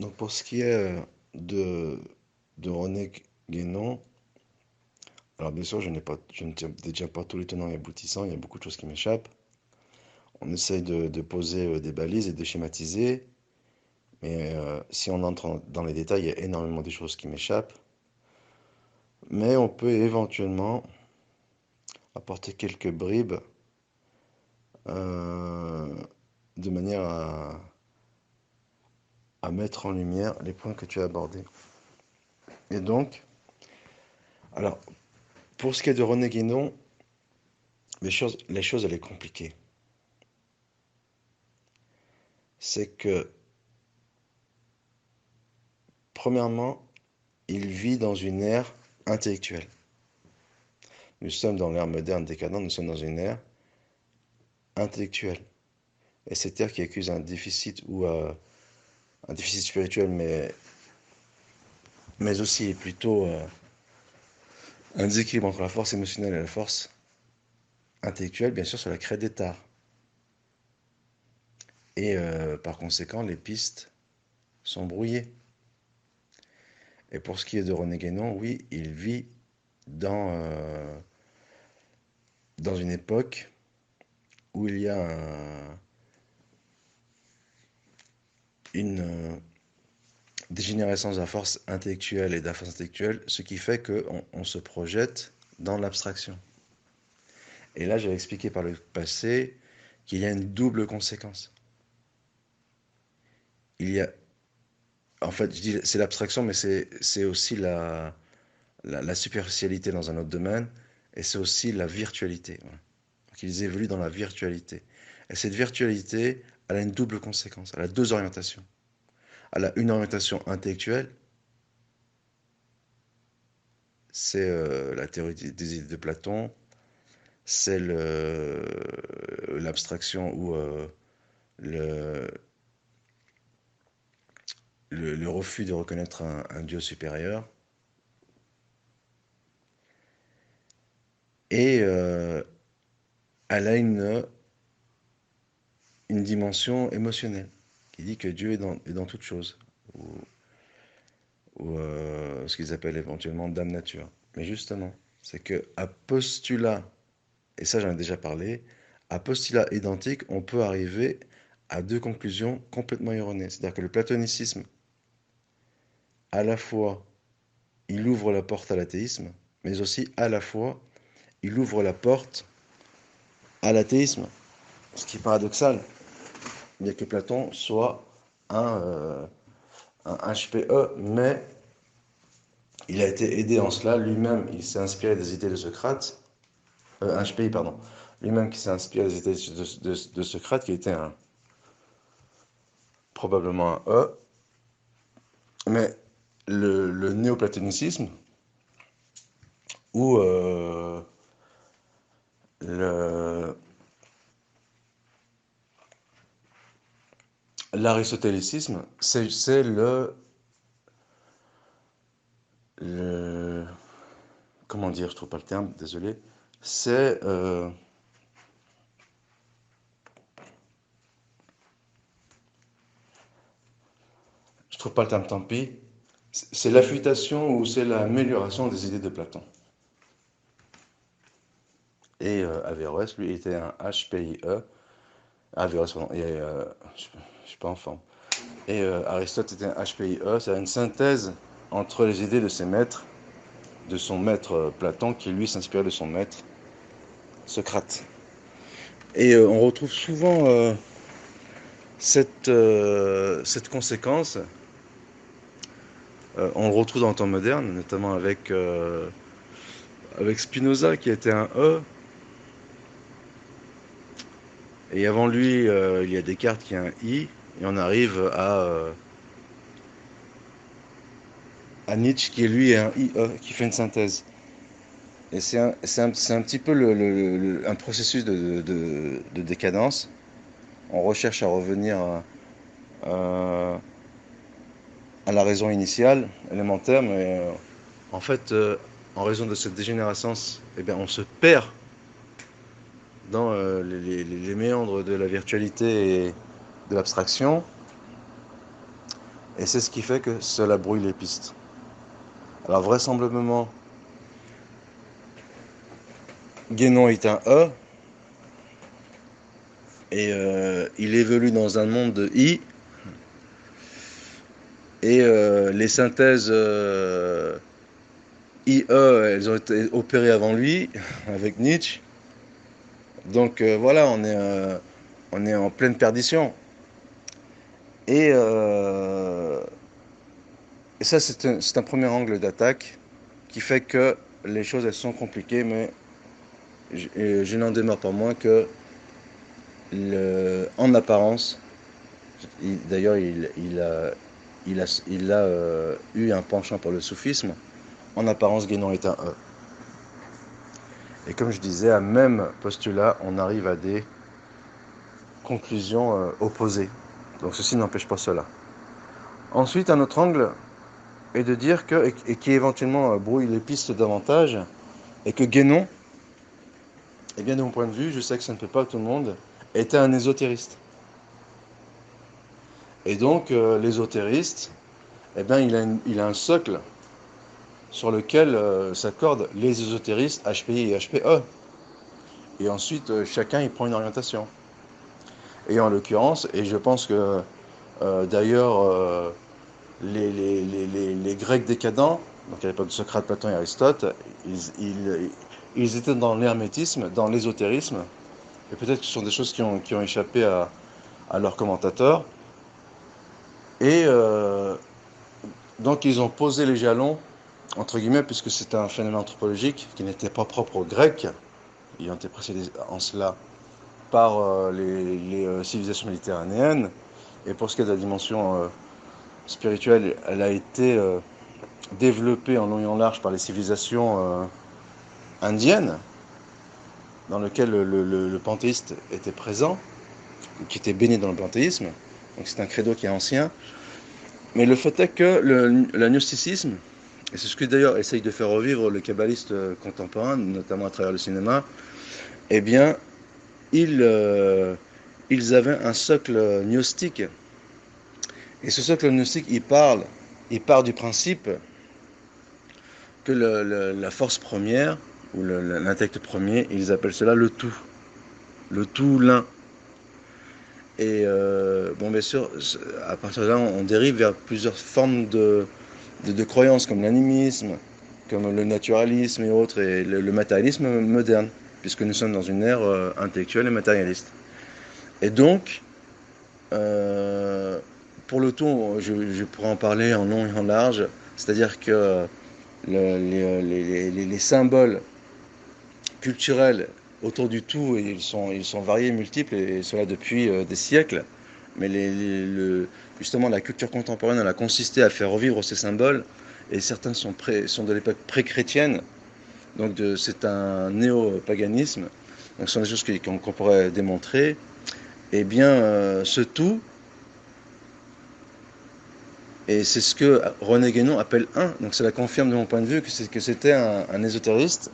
Donc pour ce qui est de, de René Guénon, alors bien sûr je ne détiens pas tous les tenants et aboutissants, il y a beaucoup de choses qui m'échappent. On essaye de poser des balises et de schématiser, mais si on entre dans les détails, il y a énormément de choses qui m'échappent. Mais on peut éventuellement apporter quelques bribes euh, de manière à mettre en lumière les points que tu as abordés. Et donc, alors, pour ce qui est de René Guénon, les choses, elle est compliquée. C'est que, premièrement, il vit dans une ère intellectuelle. Nous sommes dans l'ère moderne décadente, nous sommes dans une ère intellectuelle. Et cette ère qui accuse un déficit ou un déficit spirituel, mais aussi plutôt un déséquilibre entre la force émotionnelle et la force intellectuelle, bien sûr, sur la crée d'état. Et par conséquent, les pistes sont brouillées. Et pour ce qui est de René Guénon, oui, il vit dans, euh, dans une époque où il y a une dégénérescence de la force intellectuelle et de la force intellectuelle, ce qui fait qu'on se projette dans l'abstraction. Et là, j'avais expliqué par le passé qu'il y a une double conséquence. Il y a, en fait, je dis c'est l'abstraction, mais c'est aussi la superficialité dans un autre domaine, et c'est aussi la virtualité. Voilà. Donc ils évoluent dans la virtualité. Et cette virtualité, elle a une double conséquence, elle a deux orientations. Elle a une orientation intellectuelle, c'est la théorie des idées de Platon, c'est l'abstraction ou le, le refus de reconnaître un Dieu supérieur. Et elle a une dimension émotionnelle qui dit que Dieu est dans toute chose, ou ce qu'ils appellent éventuellement Dame Nature. Mais justement, c'est que à postulat, et ça j'en ai déjà parlé, à postulat identique, on peut arriver à deux conclusions complètement erronées. C'est-à-dire que le platonicisme, à la fois, il ouvre la porte à l'athéisme, mais aussi à la fois, il ouvre la porte à l'athéisme. Ce qui est paradoxal, bien que Platon soit un, euh, un HPE, mais il a été aidé en cela. Lui-même, il s'est inspiré des idées de Socrate, un HPI, pardon. Lui-même qui s'est inspiré des idées de Socrate, qui était probablement un E. Mais le néoplatonisme, ou le, l'aristotélicisme, c'est le. Comment dire, je trouve pas le terme, désolé. C'est. Je trouve pas le terme, tant pis. C'est l'affûtation ou c'est l'amélioration des idées de Platon. Et Averroès, lui, était un HPIE. Averroès, pardon. Et, je ne suis pas en forme. Et Aristote était un HPIE. C'est une synthèse entre les idées de ses maîtres, de son maître Platon, qui lui s'inspirait de son maître Socrate. Et on retrouve souvent cette conséquence. On le retrouve dans le temps moderne, notamment avec Spinoza, qui était un E. Et avant lui, il y a Descartes qui est un I. Et on arrive à Nietzsche, qui lui est un IE, qui fait une synthèse. Et c'est un petit peu un processus de décadence. On recherche à revenir à la raison initiale, élémentaire, mais en fait, en raison de cette dégénérescence, eh bien, on se perd dans les méandres de la virtualité et de l'abstraction. Et c'est ce qui fait que cela brouille les pistes. Alors vraisemblablement, Guénon est un E, et il évolue dans un monde de I, et les synthèses IE, elles ont été opérées avant lui, avec Nietzsche. Donc voilà, on est en pleine perdition. Et, euh, et ça, c'est un premier angle d'attaque qui fait que les choses, elles sont compliquées, mais je n'en demeure pas moins que, en apparence, d'ailleurs, il a eu un penchant pour le soufisme. En apparence, Guénon est un E. Et comme je disais, à même postulat, on arrive à des conclusions opposées. Donc ceci n'empêche pas cela. Ensuite, un autre angle est de dire que, et qui éventuellement brouille les pistes davantage, et que Guénon, et bien de mon point de vue, je sais que ça ne peut pas tout le monde, était un ésotériste. Et donc l'ésotériste, eh bien, il a un socle sur lequel s'accordent les ésotéristes HPI et HPE. Et ensuite, chacun il prend une orientation. Et en l'occurrence, et je pense que d'ailleurs les Grecs décadents, donc à l'époque de Socrate, Platon et Aristote, ils étaient dans l'hermétisme, dans l'ésotérisme, et peut-être que ce sont des choses qui ont échappé à leurs commentateurs. Et donc ils ont posé les jalons, entre guillemets, puisque c'est un phénomène anthropologique qui n'était pas propre aux Grecs, ayant été précédés en cela par les civilisations méditerranéennes. Et pour ce qui est de la dimension spirituelle, elle a été développée en long et en large par les civilisations indiennes, dans lesquelles le panthéiste était présent, qui était baigné dans le panthéisme. Donc c'est un credo qui est ancien. Mais le fait est que l'agnosticisme, et c'est ce que d'ailleurs essaye de faire revivre le kabbaliste contemporain, notamment à travers le cinéma, eh bien, ils avaient un socle gnostique. Et ce socle gnostique, il part du principe que la force première, ou l'intellect premier, ils appellent cela le tout l'un. Et bon, bien sûr, à partir de là, on dérive vers plusieurs formes de croyances, comme l'animisme, comme le naturalisme et autres, et le matérialisme moderne, puisque nous sommes dans une ère intellectuelle et matérialiste. Et donc, pour le tout, je pourrais en parler en long et en large, c'est-à-dire que les symboles culturels autour du tout, et ils sont variés, multiples, et cela depuis des siècles. Mais justement, la culture contemporaine, elle a consisté à faire revivre ces symboles, et certains sont de l'époque pré-chrétienne, donc c'est un néo-paganisme, donc ce sont des choses qu'on pourrait démontrer. Eh bien, ce tout, et c'est ce que René Guénon appelle un, donc cela confirme de mon point de vue que c'était un ésotériste.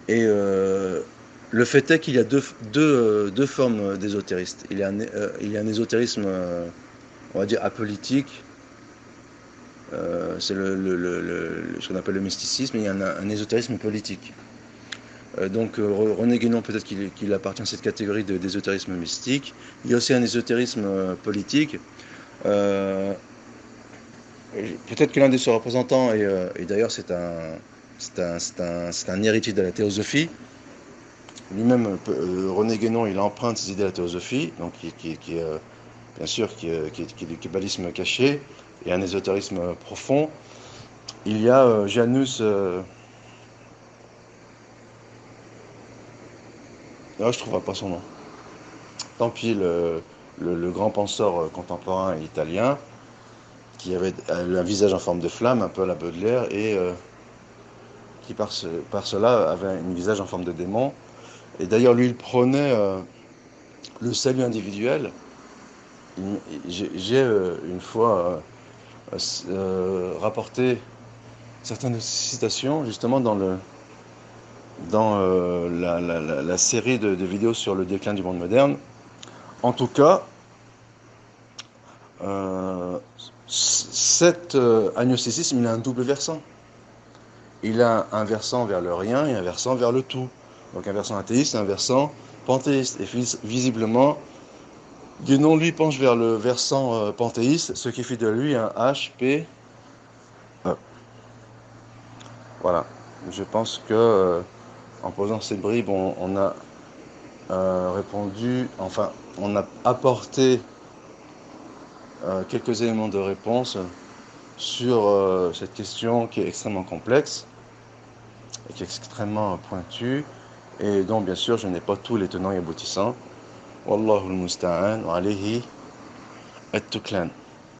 Et le fait est qu'il y a deux formes d'ésotéristes. Il y a un ésotérisme, on va dire, apolitique. C'est ce qu'on appelle le mysticisme. Et il y a un ésotérisme politique. Donc René Guénon, peut-être qu'il appartient à cette catégorie d'ésotérisme mystique. Il y a aussi un ésotérisme politique. Peut-être que l'un de ses représentants, et d'ailleurs c'est un héritier de la théosophie. Lui-même, René Guénon, il emprunte ses idées à la théosophie, donc bien sûr, qui est du kabbalisme caché et un ésotérisme profond. Il y a Janus, je ne trouverai pas son nom. Tant pis, le grand penseur contemporain italien, qui avait un visage en forme de flamme, un peu à la Baudelaire, et qui par cela avait un visage en forme de démon. Et d'ailleurs, lui, il prônait le salut individuel. J'ai une fois rapporté certaines citations, justement, dans la série de vidéos sur le déclin du monde moderne. En tout cas, euh, cet agnosticisme, il a un double versant. Il a un versant vers le rien et un versant vers le tout. Donc un versant athéiste et un versant panthéiste. Et visiblement, Guénon, lui, penche vers le versant panthéiste, ce qui fait de lui un HP. Voilà. Je pense que en posant ces bribes, on a répondu, enfin, on a apporté quelques éléments de réponse sur cette question qui est extrêmement complexe et qui est extrêmement pointue et dont bien sûr je n'ai pas tous les tenants et aboutissants. Wallahu al-musta'an wa alayhi at-tuklan.